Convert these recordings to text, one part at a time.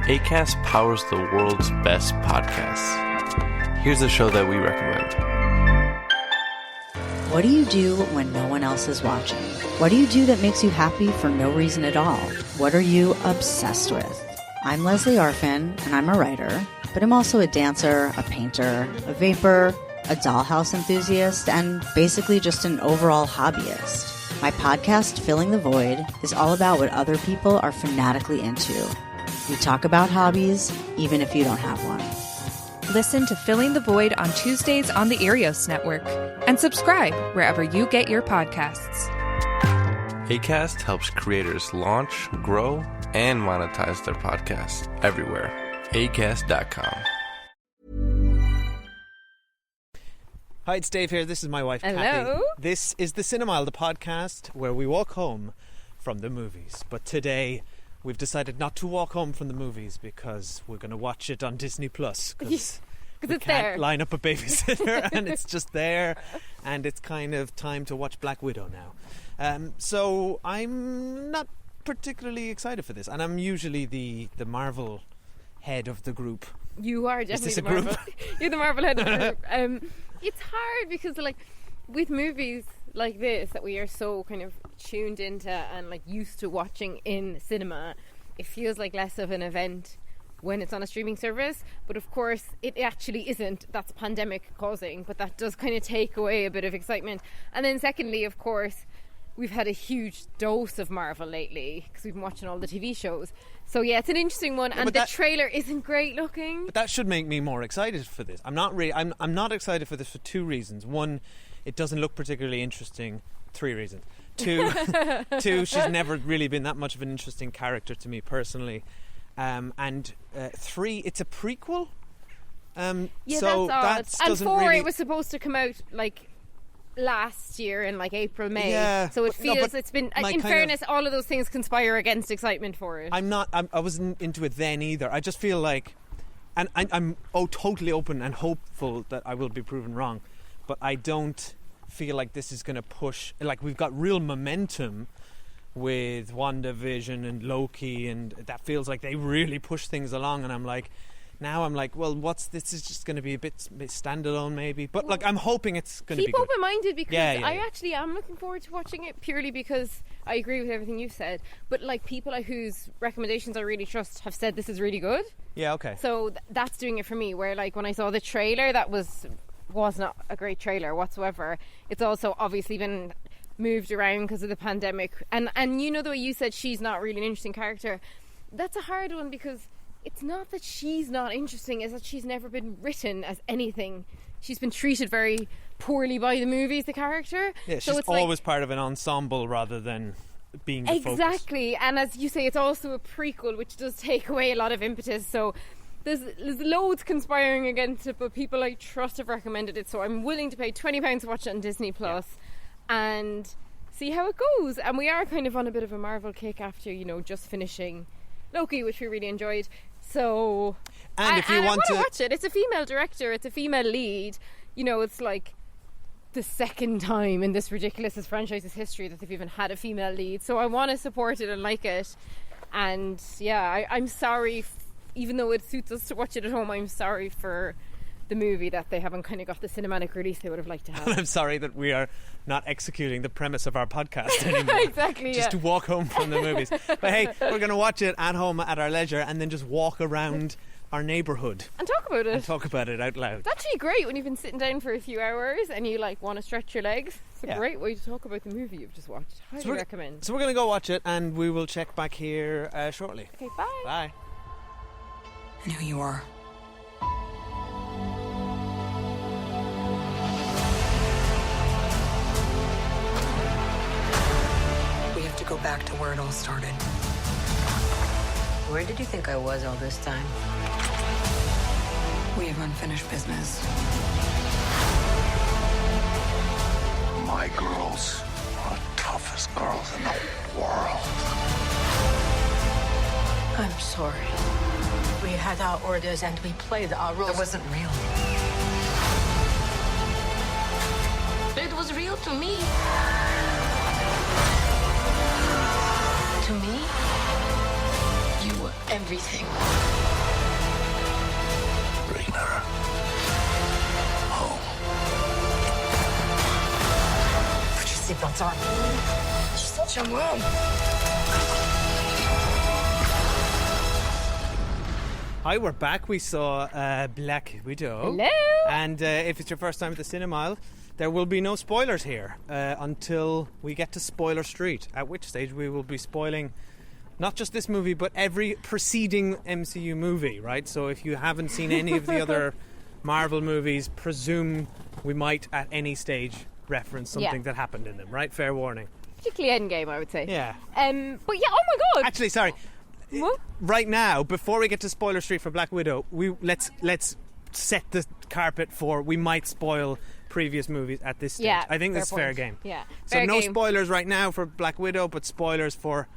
Acast powers the world's best podcasts. Here's a show that we recommend. What do you do when no one else is watching? What do you do that makes you happy for no reason at all? What are you obsessed with? I'm Leslie Arfin, and I'm a writer, but I'm also a dancer, a painter, a vapor, a dollhouse enthusiast, and basically just an overall hobbyist. My podcast, Filling the Void, is all about what other people are fanatically into. We talk about hobbies, even if you don't have one. Listen to Filling the Void on Tuesdays on the Arios Network and subscribe wherever you get your podcasts. Acast helps creators launch, grow, and monetize their podcasts everywhere. Acast.com. Hi, it's Dave here. This is my wife, Hello. Kathy. This is the Cinemile, the podcast where we walk home from the movies. But today, we've decided not to walk home from the movies because we're going to watch it on Disney Plus. Because we it's can't there. line up a babysitter and it's just there. And it's kind of time to watch Black Widow now. So I'm not particularly excited for this. And I'm usually the Marvel head of the group. You are Is definitely this the a group? Marvel. You're the Marvel head of the group. It's hard because, like, with movies like this that we are so kind of tuned into and like used to watching in cinema, it feels like less of an event when it's on a streaming service. But of course, it actually isn't. That's pandemic causing, but that does kind of take away a bit of excitement. And then, secondly, of course, we've had a huge dose of Marvel lately because we've been watching all the TV shows. So yeah, it's an interesting one, and the trailer isn't great looking. But that should make me more excited for this. I'm not excited for this for two reasons. One, it doesn't look particularly interesting. 3 reasons. Two, she's never really been that much of an interesting character to me personally. And 3, it's a prequel. Yeah, so that's odd. And 4, really... it was supposed to come out like last year in like April, May. Yeah, so it feels it's been. In fairness, all of those things conspire against excitement for it. I wasn't into it then either. I just feel like, and I'm totally open and hopeful that I will be proven wrong, but I don't feel like this is going to push. Like, we've got real momentum with WandaVision and Loki, and that feels like they really push things along. And I'm like, well, this is just going to be a bit standalone maybe. But like, I'm hoping it's going to be good. Keep open-minded because I actually am looking forward to watching it purely because I agree with everything you've said. But like, people whose recommendations I really trust have said this is really good. Yeah, okay. So that's doing it for me, where like when I saw the trailer, that was not a great trailer whatsoever. It's also obviously been moved around because of the pandemic. And you know, the way you said she's not really an interesting character, that's a hard one because it's not that she's not interesting, it's that she's never been written as anything. She's been treated very poorly by the movies, the character. Yeah, she's always part of an ensemble rather than being the focus. Exactly, and as you say, it's also a prequel, which does take away a lot of impetus. So there's loads conspiring against it, but people I trust have recommended it, so I'm willing to pay £20 to watch it on Disney Plus and see how it goes. And we are kind of on a bit of a Marvel kick after, just finishing Loki, which we really enjoyed. So, and if you want to watch it, it's a female director, it's a female lead. It's like the second time in this ridiculous franchise's history that they've even had a female lead. So I want to support it and like it. And yeah, I'm sorry, even though it suits us to watch it at home, I'm sorry for the movie that they haven't kind of got the cinematic release they would have liked to have. I'm sorry that we are not executing the premise of our podcast anymore. Exactly, just to walk home from the movies. But hey, we're going to watch it at home at our leisure and then just walk around our neighbourhood and talk about it. And talk about it out loud. It's actually great when you've been sitting down for a few hours and you like want to stretch your legs. It's a great way to talk about the movie you've just watched. Highly recommend. So we're going to go watch it and we will check back here shortly. Okay, bye. Bye. I know who you are. We have to go back to where it all started. Where did you think I was all this time? We have unfinished business. My girls are the toughest girls in the world. I'm sorry. We had our orders and we played our roles. It wasn't real. It was real to me. To me, you were everything. seatbelts on. She's such a mom. Hi, we're back. We saw Black Widow. Hello. And if it's your first time at the cinema, there will be no spoilers here until we get to Spoiler Street, at which stage we will be spoiling not just this movie, but every preceding MCU movie, right? So if you haven't seen any of the other Marvel movies, presume we might at any stage reference something that happened in them, right? Fair warning. Particularly Endgame, I would say. Yeah. But yeah, oh my god. Actually, sorry. What? Right now, before we get to Spoiler Street for Black Widow, let's set the carpet for we might spoil previous movies at this stage. Yeah, I think that's fair point. game. Yeah. So fair no game. spoilers right now for Black Widow, but spoilers for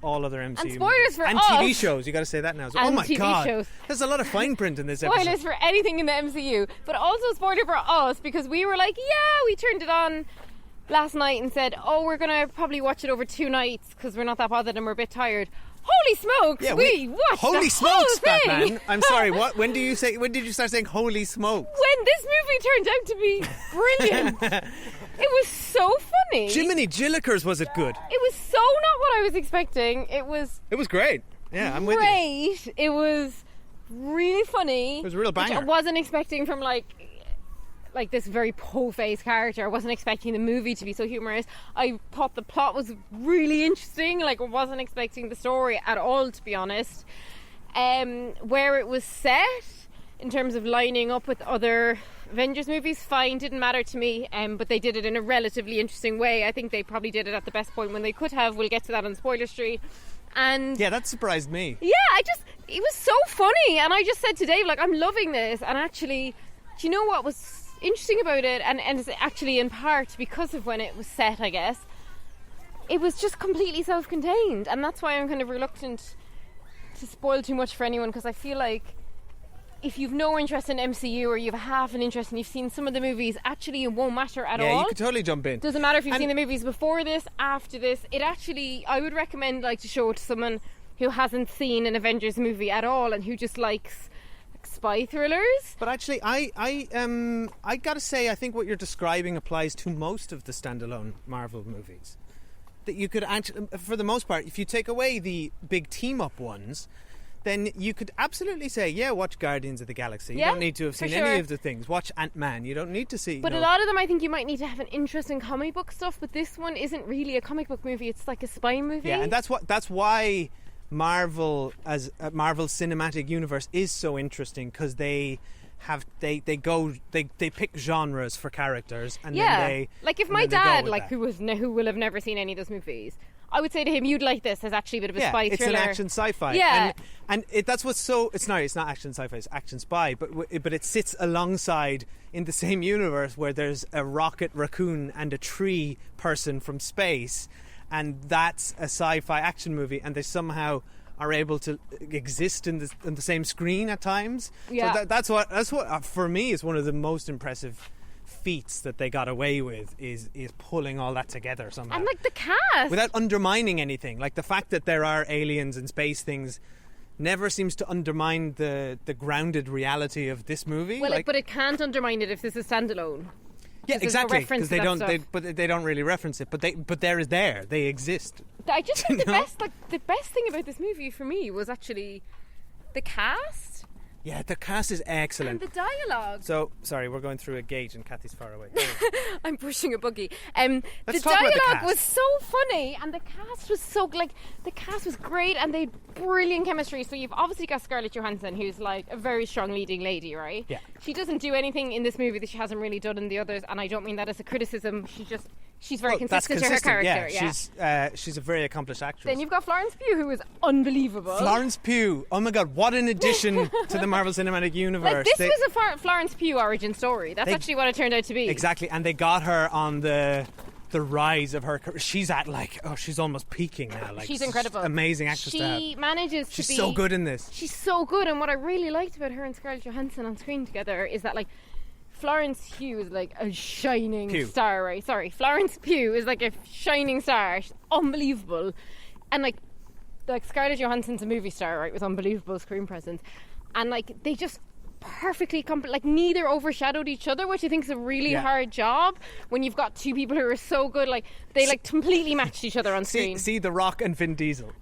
all other MCU And spoilers movies. for and us. TV shows. You got to say that now. So, oh And my TV god, shows. there's a lot of fine print in this episode. Spoilers for anything in the MCU, but also spoiler for us because we were like, yeah, we turned it on last night and said, oh, we're gonna probably watch it over 2 nights because we're not that bothered and we're a bit tired. Holy smokes! Yeah, we watched holy the smokes, whole thing. Batman! I'm sorry. What? When did you start saying holy smokes? When this movie turned out to be brilliant, it was so funny. Jiminy Jillikers, was it good? It was so not what I was expecting. It was great. Yeah, I'm with you. great. It was really funny. It was a real banger. Which I wasn't expecting from like this very po-faced character. I wasn't expecting the movie to be so humorous. I thought the plot was really interesting. Like, I wasn't expecting the story at all, to be honest. Where it was set in terms of lining up with other Avengers movies, fine, didn't matter to me, but they did it in a relatively interesting way. I think they probably did it at the best point when they could have. We'll get to that on Spoiler Street. And yeah, that surprised me. yeah, it was so funny, and I just said to Dave, like, I'm loving this. And actually, do you know what was interesting about it, and it's actually in part because of when it was set, I guess, it was just completely self-contained, and that's why I'm kind of reluctant to spoil too much for anyone, because I feel like if you've no interest in MCU or you've half an interest and you've seen some of the movies, actually it won't matter at all. Yeah, you could totally jump in. Doesn't matter if you've seen the movies before this, after this. It actually, I would recommend like to show it to someone who hasn't seen an Avengers movie at all and who just likes spy thrillers. But actually, I gotta say, I think what you're describing applies to most of the standalone Marvel movies. That you could actually, for the most part, if you take away the big team-up ones, then you could absolutely say, yeah, watch Guardians of the Galaxy. You Yeah, don't need to have for seen sure. any of the things. Watch Ant-Man. You don't need to see. But a lot of them, I think you might need to have an interest in comic book stuff. But this one isn't really a comic book movie. It's like a spy movie. Yeah, and that's why Marvel as Marvel Cinematic Universe is so interesting, because they pick genres for characters, and then they like if and my then they go dad, with like that. who will have never seen any of those movies, I would say to him, you'd like this. There's actually a bit of a spy it's thriller. an action sci-fi. Yeah. and that's what's so. It's not action sci-fi. It's action spy. But it sits alongside in the same universe where there's a rocket raccoon and a tree person from space, and that's a sci-fi action movie. And they somehow are able to exist in the same screen at times. Yeah. So that's what for me is one of the most impressive feats that they got away with is pulling all that together somehow. And like the cast, Without undermining anything. Like the fact that there are aliens and space things never seems to undermine the grounded reality of this movie. well, but it can't undermine it if this is standalone. yeah, there's no exactly. reference Because to that stuff. they don't really reference it. But there is there. They exist. I just think know? the best thing about this movie for me was actually the cast Yeah, the cast is excellent. and the dialogue. So sorry, we're going through a gate and Kathy's far away. I'm pushing a buggy. The Let's talk about the dialogue cast. was so funny, and the cast was the cast was great, and they had brilliant chemistry. So you've obviously got Scarlett Johansson, who's like a very strong leading lady, right? Yeah. She doesn't do anything in this movie that she hasn't really done in the others, and I don't mean that as a criticism. She's very That's consistent to her character. Yeah, she's a very accomplished actress. Then you've got Florence Pugh, who is unbelievable. Florence Pugh. Oh my God! What an addition to the Marvel Cinematic Universe. Like, this was a Florence Pugh origin story. That's actually what it turned out to be. Exactly, and they got her on the rise of her career. She's at she's almost peaking now. Like, She's incredible. Amazing actress to have. She manages to She's be so good in this. She's so good, and what I really liked about her and Scarlett Johansson on screen together is that, like, Florence Pugh is like a shining star, right? Sorry, Florence Pugh is like a shining star. She's unbelievable, and like Scarlett Johansson's a movie star, right? With unbelievable screen presence, and like they just perfectly like neither overshadowed each other, which I think is a really hard job when you've got two people who are so good, like they like completely matched each other on screen. See The Rock and Vin Diesel.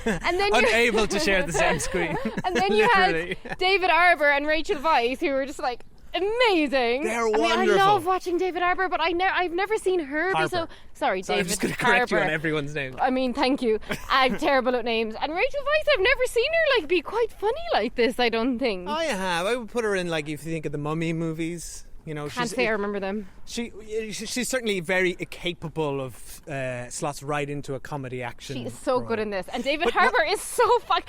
And then unable to share the same screen. And then you had David Harbour and Rachel Weisz, who were just like amazing. They're wonderful. I love watching David Harbour, but I've never seen her be so... Sorry, David I'm just going to correct you on everyone's name. I mean, thank you. I'm terrible at names. And Rachel Weisz, I've never seen her like be quite funny like this, I don't think. I have. I would put her in, like, if you think of the Mummy movies. You know, Can't say I remember them. She's certainly very capable of slots right into a comedy action. She is so good in this, and David Harbour is so fun.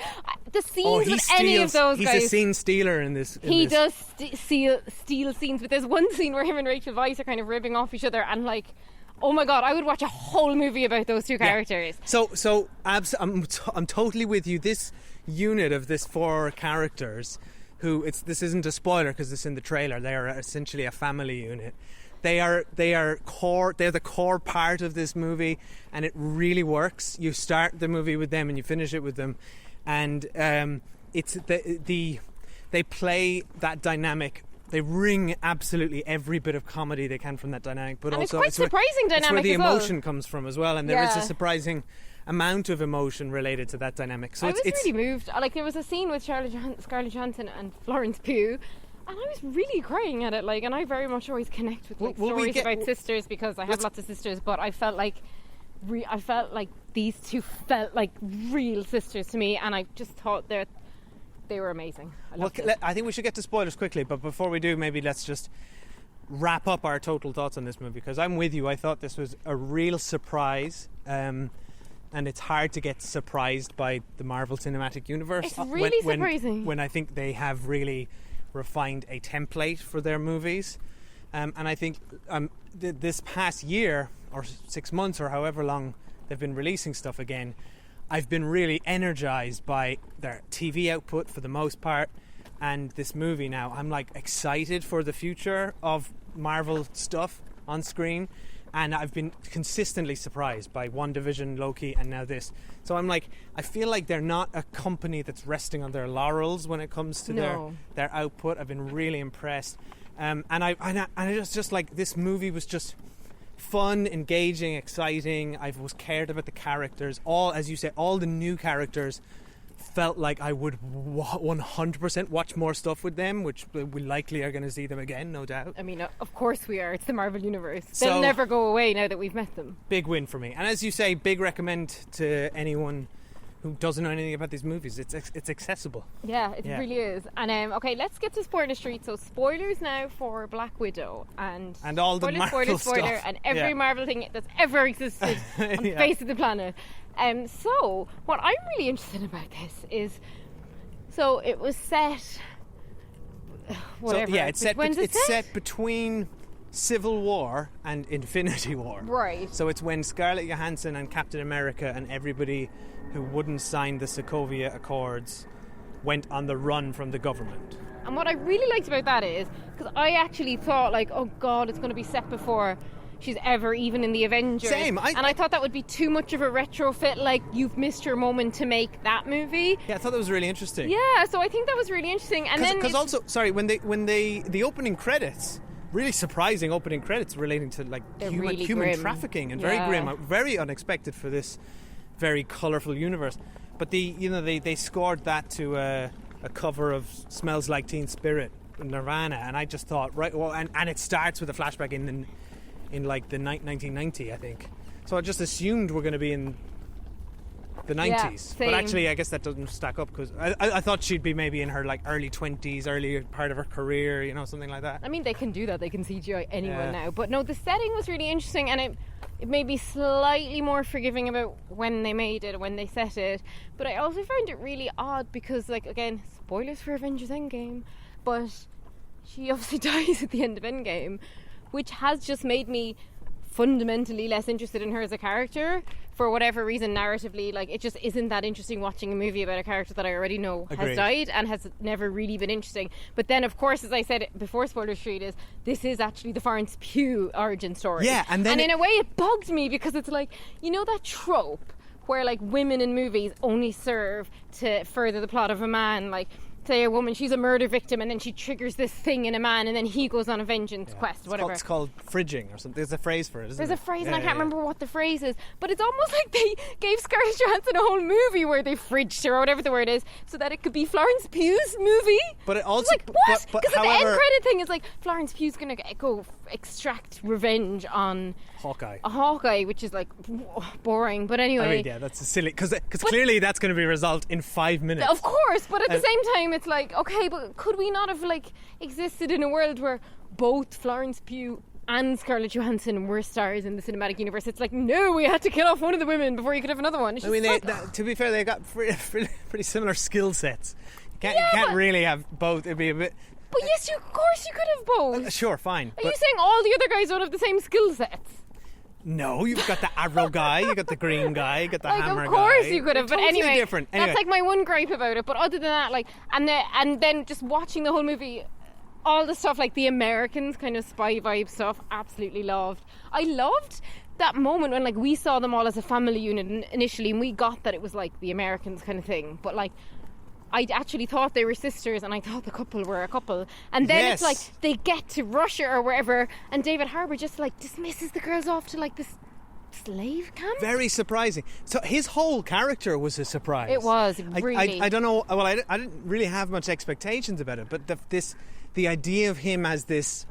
The scenes with any of those guys. He's a scene stealer in this. He does steal scenes, but there's one scene where him and Rachel Weisz are kind of ribbing off each other, and like, oh my god, I would watch a whole movie about those two characters. So I'm totally with you. This unit of this 4 characters. This isn't a spoiler because it's in the trailer. They are essentially a family unit. They are core. They're the core part of this movie, and it really works. You start the movie with them and you finish it with them, and it's they play that dynamic. They wring absolutely every bit of comedy they can from that dynamic, but and also it's quite surprising dynamic. It's where the as well. emotion comes from as well, and there is a surprising amount of emotion related to that dynamic. So I was really moved. Like, there was a scene with Scarlett Johansson and Florence Pugh, and I was really crying at it. Like, and I very much always connect with like stories about sisters because I have lots of sisters. But I felt like these two felt like real sisters to me, and I just thought they were amazing. I think we should get to spoilers quickly, but before we do, maybe let's just wrap up our total thoughts on this movie, because I'm with you. I thought this was a real surprise. And it's hard to get surprised by the Marvel Cinematic Universe. It's really surprising. When I think they have really refined a template for their movies. And I think this past year, or 6 months, or however long they've been releasing stuff again, I've been really energized by their TV output for the most part. And this movie now, I'm like excited for the future of Marvel stuff on screen. And I've been consistently surprised by WandaVision, Loki, and now this. So I'm like, I feel like they're not a company that's resting on their laurels when it comes to their output. I've been really impressed, and I just like, this movie was just fun, engaging, exciting. I was cared about the characters. All, as you said, all the new characters felt like I would 100% watch more stuff with them, which we likely are going to see them again, no doubt. I mean, of course we are. It's the Marvel Universe. They'll never go away now that we've met them. Big win for me. And as you say, big recommend to anyone who doesn't know anything about these movies. It's accessible. Yeah, it really is. And okay, let's get to Spoiler Street. So spoilers now for Black Widow and all the Marvel stuff, and every Marvel thing that's ever existed on the face of the planet. So what I'm really interested about this is, so it was set. Whatever. So, it's set between Civil War and Infinity War. Right. So it's when Scarlett Johansson and Captain America and everybody who wouldn't sign the Sokovia Accords went on the run from the government. And what I really liked about that is, because I actually thought, like, oh god, it's going to be set before she's ever even in the Avengers. Same. And I thought that would be too much of a retrofit, like, you've missed your moment to make that movie. Yeah, I thought that was really interesting. Yeah, so I think that was really interesting. And then because also, sorry, when the opening credits, really surprising opening credits relating to like human trafficking, and very grim, very unexpected for this very colourful universe. But they scored that to a cover of Smells Like Teen Spirit, Nirvana, and I just thought, right, well, and it starts with a flashback in like the 1990, I think. So I just assumed we're going to be in the 90s, but actually I guess that doesn't stack up, because I thought she'd be maybe in her like early 20s, early part of her career, you know, something like that. I mean, they can do that, they can CGI anyone now, but no, the setting was really interesting, and it made me slightly more forgiving about when they made it, when they set it. But I also found it really odd because, like, again, spoilers for Avengers Endgame, but she obviously dies at the end of Endgame, which has just made me fundamentally less interested in her as a character for whatever reason. Narratively, like, it just isn't that interesting watching a movie about a character that I already know has died and has never really been interesting. But then, of course, as I said before, Spoiler Street, is this is actually the Florence Pugh origin story. Yeah, and in a way it bugged me, because it's like, you know, that trope where like women in movies only serve to further the plot of a man, like say a woman, she's a murder victim, and then she triggers this thing in a man, and then he goes on a vengeance quest, whatever. It's called fridging or something. There's a phrase for it, isn't There's it? a phrase, and I can't remember what the phrase is, but it's almost like they gave Scarlett Johansson a whole movie where they fridged her, or whatever the word is, so that it could be Florence Pugh's movie. But it also... It's like, what? But Because the end however... credit thing is like, Florence Pugh's going to go extract revenge on... Hawkeye, which is like boring, but anyway. I mean, yeah, that's silly, because clearly that's going to be resolved in 5 minutes. Of course, but at the same time, it's like, okay, but could we not have like existed in a world where both Florence Pugh and Scarlett Johansson were stars in the cinematic universe? It's like, no, we had to kill off one of the women before you could have another one. It's I mean, like, to be fair, they got pretty similar skill sets. You can't really have both. It'd be a bit... But yes, of course you could have both. Sure, fine. Are you saying all the other guys don't have the same skill sets? No, you've got the arrow guy, you got the green guy, you got the hammer guy. Of course you could have, but totally anyway, different. That's like my one gripe about it. But other than that, like, and then just watching the whole movie, all the stuff like the Americans kind of spy vibe stuff, absolutely loved. I loved that moment when like we saw them all as a family unit initially, and we got that it was like the Americans kind of thing. But like, I actually thought they were sisters, and I thought the couple were a couple. And then it's like they get to Russia or wherever, and David Harbour just like dismisses the girls off to like this slave camp. Very surprising. So his whole character was a surprise. It was really. I don't know. Well, I didn't really have much expectations about it, but the idea of him as this,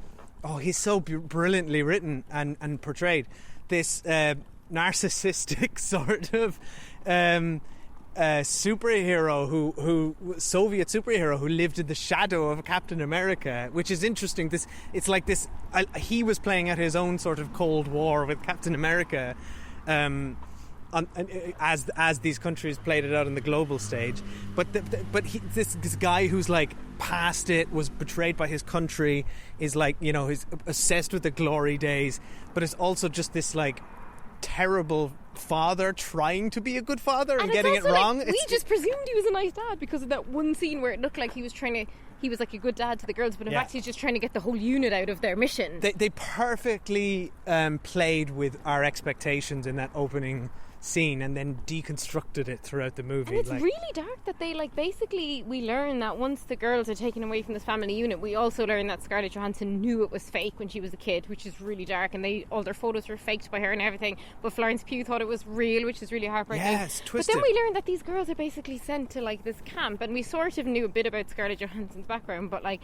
he's so brilliantly written and portrayed, this narcissistic sort of. Soviet superhero who lived in the shadow of Captain America, which is interesting. It's like this. He was playing out his own sort of Cold War with Captain America, as these countries played it out on the global stage. But this guy who's like past it, was betrayed by his country, is like, you know, he's obsessed with the glory days, but it's also just this like terrible father trying to be a good father and getting it wrong. Like, we just presumed he was a nice dad because of that one scene where it looked like he was like a good dad to the girls, but in fact he's just trying to get the whole unit out of their mission. They perfectly played with our expectations in that opening scene and then deconstructed it throughout the movie. And it's really dark that they like, basically we learn that once the girls are taken away from this family unit, we also learn that Scarlett Johansson knew it was fake when she was a kid, which is really dark, and all their photos were faked by her and everything, but Florence Pugh thought it was real, which is really heartbreaking. Yes, twisted. But then we learned that these girls are basically sent to like this camp, and we sort of knew a bit about Scarlett Johansson's background, but like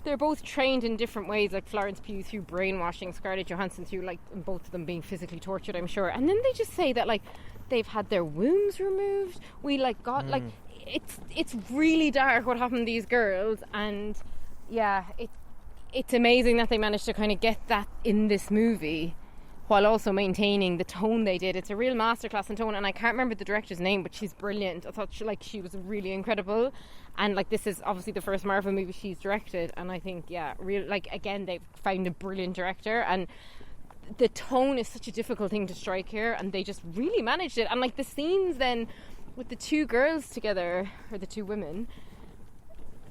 they're both trained in different ways, like Florence Pugh through brainwashing, Scarlett Johansson through like both of them being physically tortured, I'm sure. And then they just say that like they've had their wombs removed. We like got like it's really dark what happened to these girls, and it's amazing that they managed to kind of get that in this movie while also maintaining the tone they did. It's a real masterclass in tone, and I can't remember the director's name, but she's brilliant. I thought she was really incredible, and like this is obviously the first Marvel movie she's directed, and I think again they've found a brilliant director, and the tone is such a difficult thing to strike here, and they just really managed it. And like the scenes then with the two girls together, or the two women,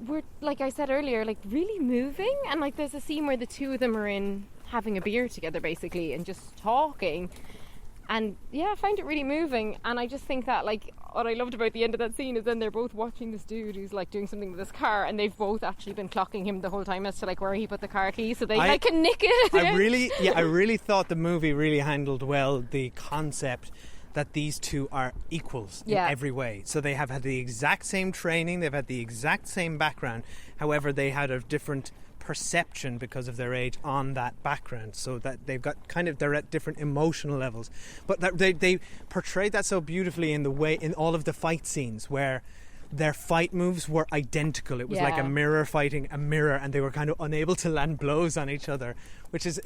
were, like I said earlier, like really moving. And like there's a scene where the two of them are in having a beer together basically and just talking, and I find it really moving. And I just think that like what I loved about the end of that scene is then they're both watching this dude who's like doing something with his car, and they've both actually been clocking him the whole time as to like where he put the car key, so they can nick it. I really thought the movie really handled well the concept that these two are equals in every way. So they have had the exact same training, they've had the exact same background, however they had a different perception because of their age on that background, so that they've got kind of, they're at different emotional levels, but that they portrayed that so beautifully in the way in all of the fight scenes where their fight moves were identical. It was like a mirror fighting a mirror, and they were kind of unable to land blows on each other, which is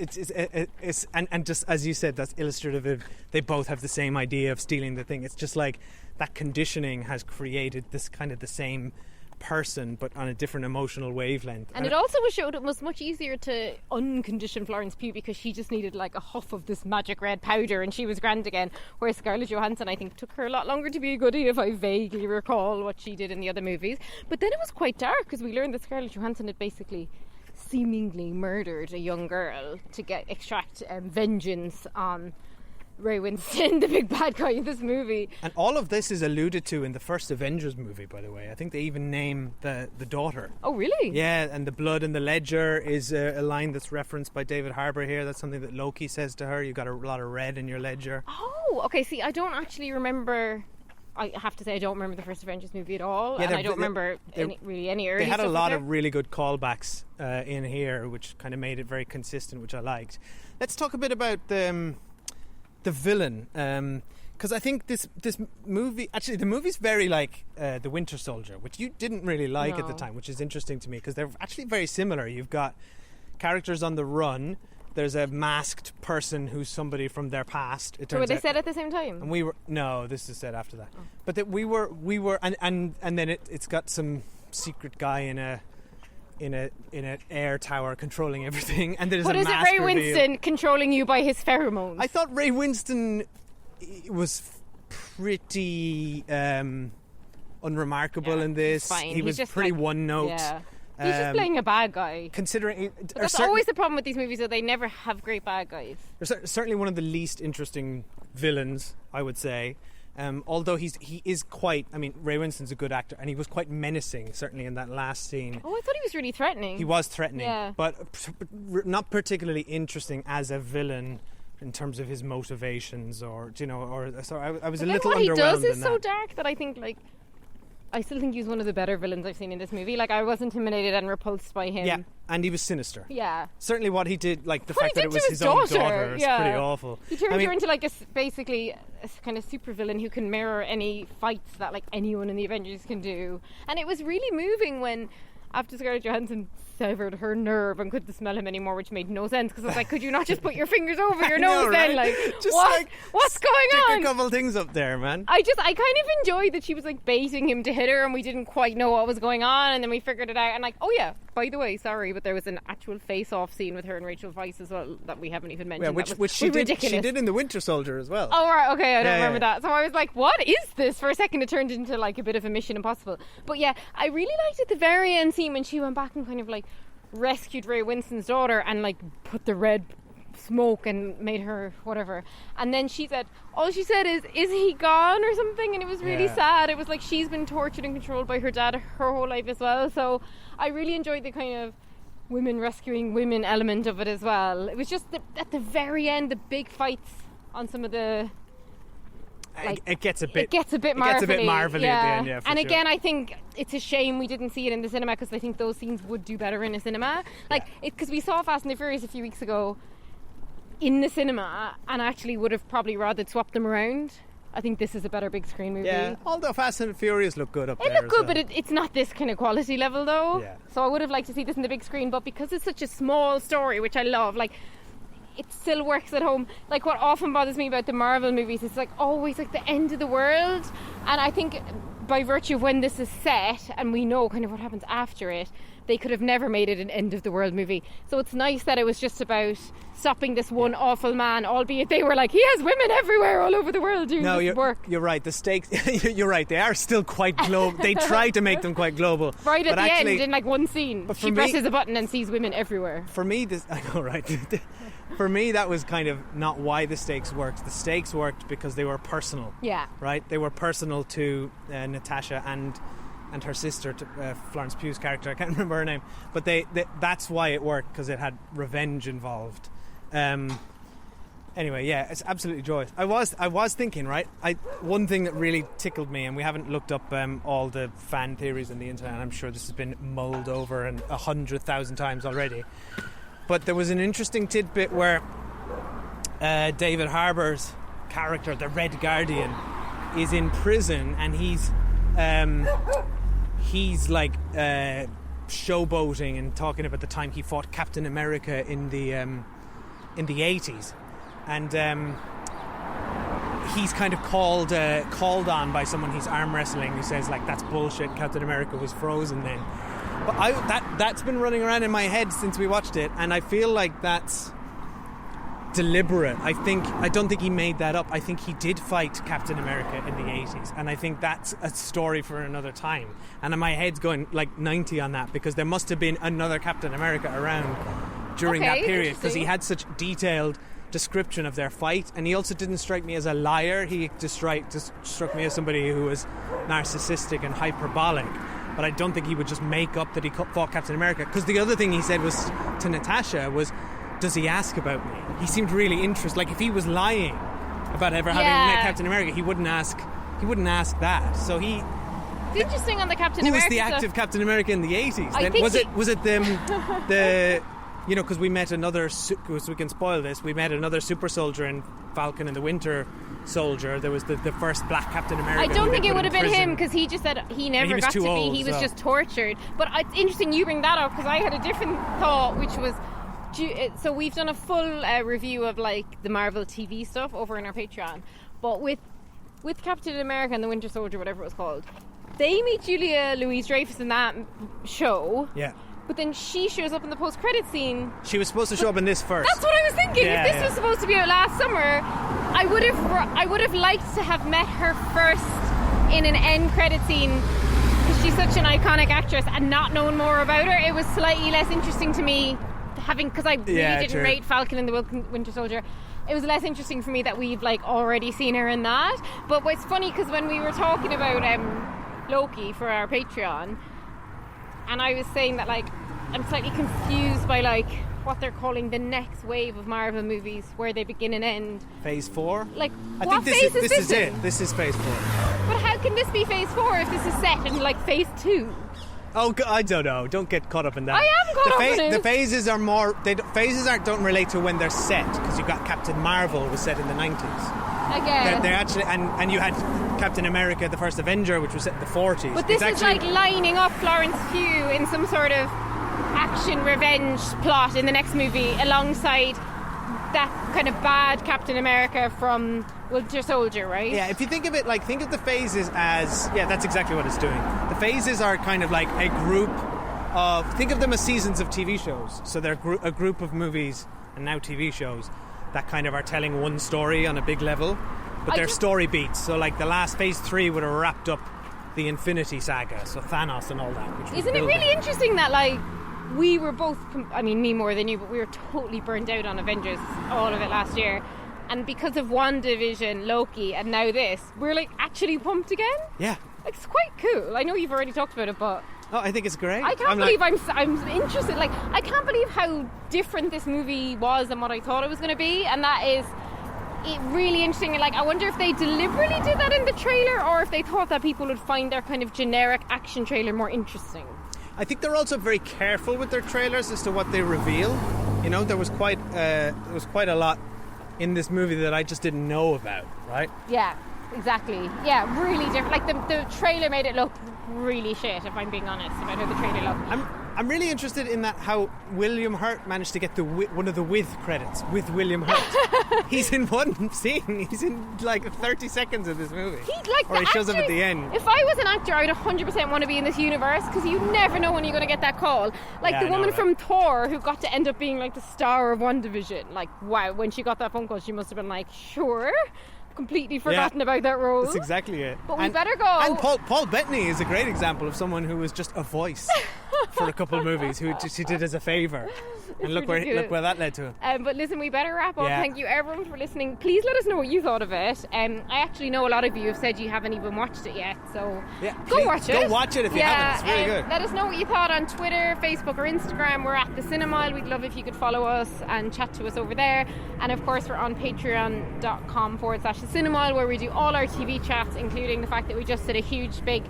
and just as you said, that's illustrative of they both have the same idea of stealing the thing. It's just like that conditioning has created this kind of the same person but on a different emotional wavelength. And it also showed it was much easier to uncondition Florence Pugh because she just needed like a huff of this magic red powder and she was grand again, whereas Scarlett Johansson, I think, took her a lot longer to be a goodie, if I vaguely recall what she did in the other movies. But then it was quite dark because we learned that Scarlett Johansson had basically seemingly murdered a young girl to extract vengeance on Ray Winston, the big bad guy in this movie. And all of this is alluded to in the first Avengers movie, by the way. I think they even name the daughter. Oh, really? Yeah, and the blood in the ledger is a line that's referenced by David Harbour here. That's something that Loki says to her. You've got a lot of red in your ledger. Oh, okay. See, I don't actually remember... I have to say I don't remember the first Avengers movie at all, Yeah, and I don't remember any early They had a stuff lot there. of really good callbacks in here, which kind of made it very consistent, which I liked. Let's talk a bit about the villain, because I think this movie, actually the movie's very like The Winter Soldier, which you didn't really like at the No. time, which is interesting to me because they're actually very similar. You've got characters on the run. There's a masked person who's somebody from their past. It So were turns they out. set at the same time? And we were this is said after that. But that we were and then it's got some secret guy in an air tower controlling everything, and there's But a is it mask Ray reveal. Winston controlling you by his pheromones? I thought Ray Winston was pretty unremarkable in this. fine. He He's was just pretty like- one note. Yeah. He's just playing a bad guy. Considering But that's always the problem with these movies, that they never have great bad guys. certainly one of the least interesting villains, I would say. Although he is quite. I mean, Ray Winston's a good actor, and he was quite menacing, certainly in that last scene. Oh, I thought he was really threatening. He was threatening, Yeah. but not particularly interesting as a villain in terms of his motivations, or So I was a But little then what he underwhelmed does is in so that. dark that I think, like, I still think he's one of the better villains I've seen in this movie. Like, I was intimidated and repulsed by him. Yeah, and he was sinister. Yeah. Certainly, what he did, like the What fact he that did it was to his his own daughter, daughter, is yeah. pretty awful. He turns I mean, her into like basically a kind of super villain who can mirror any fights that like anyone in the Avengers can do. And it was really moving when, after Scarlett Johansson severed her nerve and couldn't smell him anymore, which made no sense, because I was like, could you not just put your fingers over your I know, nose then? right? Like, Just what? like, What's going stick on? a couple things up there, man. I kind of enjoyed that she was like baiting him to hit her, and we didn't quite know what was going on, and then we figured it out. And like, oh yeah, by the way, sorry, but there was an actual face-off scene with her and Rachel Weisz as well that we haven't even mentioned. Yeah, That was which she did. ridiculous. She did in The Winter Soldier as well. Oh right, okay, I don't Yeah, remember yeah. that. So I was like, what is this? For a second it turned into like a bit of a Mission Impossible. But yeah, I really liked at the very end scene when she went back and kind of like rescued Ray Winston's daughter and like put the red smoke and made her whatever. And then all she said is he gone or something? And it was really Yeah. sad. It was like she's been tortured and controlled by her dad her whole life as well. So I really enjoyed the kind of women rescuing women element of it as well. It was just at the very end, the big fights on some of the... Like, it gets a bit. It gets a bit It gets a bit marvelly, marvelly at the end, yeah. for and sure. again, I think it's a shame we didn't see it in the cinema, because I think those scenes would do better in a cinema. Like, because we saw Fast and the Furious a few weeks ago in the cinema, and actually would have probably rather swapped them around. I think this is a better big screen movie. Yeah, although Fast and Furious look good up It there. looked good, as well. but it's not this kind of quality level though. Yeah. So I would have liked to see this in the big screen, but because it's such a small story, which I love, like, it still works at home. Like, what often bothers me about the Marvel movies, it's like always like the end of the world. And I think by virtue of when this is set and we know kind of what happens after it, they could have never made it an end of the world movie. So it's nice that it was just about stopping this one awful man, albeit they were like, he has women everywhere all over the world doing this work. You're right. The stakes. You're right. They are still quite global. They try to make them quite global. Right at but the actually, end, in like one scene, but for she me- presses a button and sees women everywhere. For me, this. I know, right? For me, that was kind of not why the stakes worked. The stakes worked because they were personal. Yeah. Right. They were personal to Natasha and her sister, Florence Pugh's character. I can't remember her name, but that's why it worked, because it had revenge involved. Anyway, yeah, it's absolutely joyous. I was thinking, right? One thing that really tickled me, and we haven't looked up all the fan theories on the internet, and I'm sure this has been mulled over 100,000 times already. But there was an interesting tidbit where David Harbour's character, the Red Guardian, is in prison, and he's like showboating and talking about the time he fought Captain America in the 80s, and he's kind of called on by someone he's arm wrestling, who says, like, that's bullshit, Captain America was frozen then. But that's been running around in my head since we watched it, and I feel like that's deliberate. I don't think he made that up. I think he did fight Captain America in the 80s, and I think that's a story for another time. And my head's going like 90 on that, because there must have been another Captain America around during that period, because he had such detailed description of their fight, and he also didn't strike me as a liar. He just struck me as somebody who was narcissistic and hyperbolic. But I don't think he would just make up that he fought Captain America. Because the other thing he said was to Natasha was, "Does he ask about me?" He seemed really interested. Like if he was lying about ever having met Captain America, he wouldn't ask that. So he. It's interesting on the Captain Who America. was the active Captain America in the 80s? I Then? think Was it the you know, because we met another, because we can spoil this, we met another super soldier in Falcon and the Winter Soldier. There was the first black Captain America. I don't think it would have been him, because he just said he never got to be. He was just tortured. But it's interesting you bring that up, because I had a different thought, which was, so we've done a full review of like the Marvel TV stuff over in our Patreon. But with Captain America and the Winter Soldier, whatever it was called, they meet Julia Louis-Dreyfus in that show. Yeah. But then she shows up in the post-credit scene. She was supposed to show up in this first. That's what I was thinking. If this was supposed to be out last summer, I would have liked to have met her first in an end credit scene, because she's such an iconic actress, and not known more about her. It was slightly less interesting to me, because I really didn't rate Falcon and the Winter Soldier. It was less interesting for me that we've like already seen her in that. But what's funny, because when we were talking about Loki for our Patreon, and I was saying that like I'm slightly confused by like what they're calling the next wave of Marvel movies, where they begin and end. Phase 4? Like, I what think phase this is is it. This is Phase 4. But how can this be Phase 4 if this is set in like Phase 2? Oh, I don't know. Don't get caught up in that. I am caught up in it. The phases are more. Don't relate to when they're set, because you've got Captain Marvel was set in the 90s. Again. They're actually, and you had Captain America, the first Avenger, which was set in the 40s. But this is like lining up Florence Pugh in some sort of action revenge plot in the next movie, alongside that kind of bad Captain America from Winter Soldier, right? Yeah, if you think of it, like, think of the phases as, that's exactly what it's doing. The phases are kind of like a group of, think of them as seasons of TV shows. So they're a group of movies, and now TV shows, that kind of are telling one story on a big level, but they're story beats. So like the last Phase 3 would have wrapped up the Infinity Saga, so Thanos and all that. Which Isn't it really interesting that like we were both, I mean me more than you, but we were totally burned out on Avengers, all of it last year, and because of WandaVision, Loki, and now this, we're like actually pumped again? Yeah. Like, it's quite cool. I know you've already talked about it, but oh, I think it's great. I can't believe I'm interested. Like, I can't believe how different this movie was than what I thought it was going to be, and that is really interesting. Like, I wonder if they deliberately did that in the trailer, or if they thought that people would find their kind of generic action trailer more interesting. I think they're also very careful with their trailers as to what they reveal. You know, there was quite a lot in this movie that I just didn't know about, right? Yeah, exactly. Yeah, really different. Like, the trailer made it look really shit, if I'm being honest, about how the trailer looked. I'm really interested in that, how William Hurt managed to get one of the with credits with William Hurt. He's in one scene. He's in like 30 seconds of this movie. He shows up at the end. If I was an actor, I'd 100% want to be in this universe, because you never know when you're going to get that call. Like the woman from Thor who got to end up being like the star of WandaVision. Like, wow, when she got that phone call, she must have been like, sure. Completely forgotten about that role. That's exactly it. But we better go. And Paul Bettany is a great example of someone who was just a voice for a couple of movies, who she did as a favour. And look where that led to. But listen, we better wrap up. Thank you everyone for listening. Please let us know what you thought of it. I actually know a lot of you have said you haven't even watched it yet, so go watch it. Go watch it if you haven't. It's really good. Let us know what you thought on Twitter, Facebook or Instagram. We're at The Cinemile. We'd love if you could follow us and chat to us over there. And of course we're on patreon.com/The Cinemile, where we do all our TV chats, including the fact that we just did a huge big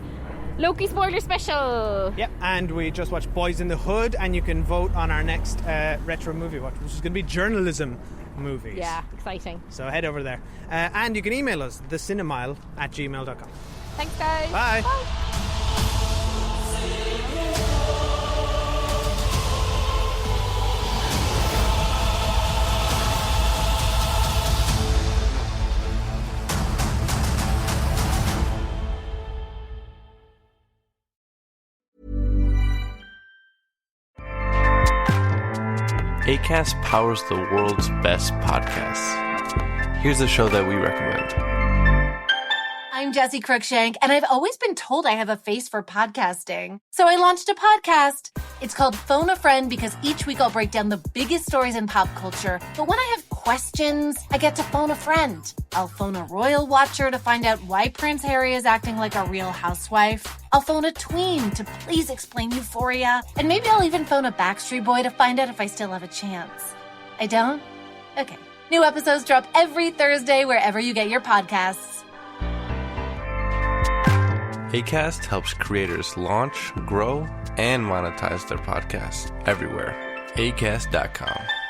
Loki spoiler special. Yep, and we just watched Boys in the Hood, and you can vote on our next retro movie watch, which is going to be journalism movies. Yeah, exciting. So head over there. And you can email us, thecinemile@gmail.com. Thanks, guys. Bye. Acast powers the world's best podcasts. Here's a show that we recommend. I'm Jesse Cruikshank, and I've always been told I have a face for podcasting. So I launched a podcast. It's called Phone a Friend, because each week I'll break down the biggest stories in pop culture. But when I have questions. I get to phone a friend. I'll phone a royal watcher to find out why Prince Harry is acting like a real housewife. I'll phone a tween to please explain Euphoria. And maybe I'll even phone a Backstreet Boy to find out if I still have a chance. I don't? Okay. New episodes drop every Thursday wherever you get your podcasts. Acast helps creators launch, grow, and monetize their podcasts everywhere. Acast.com.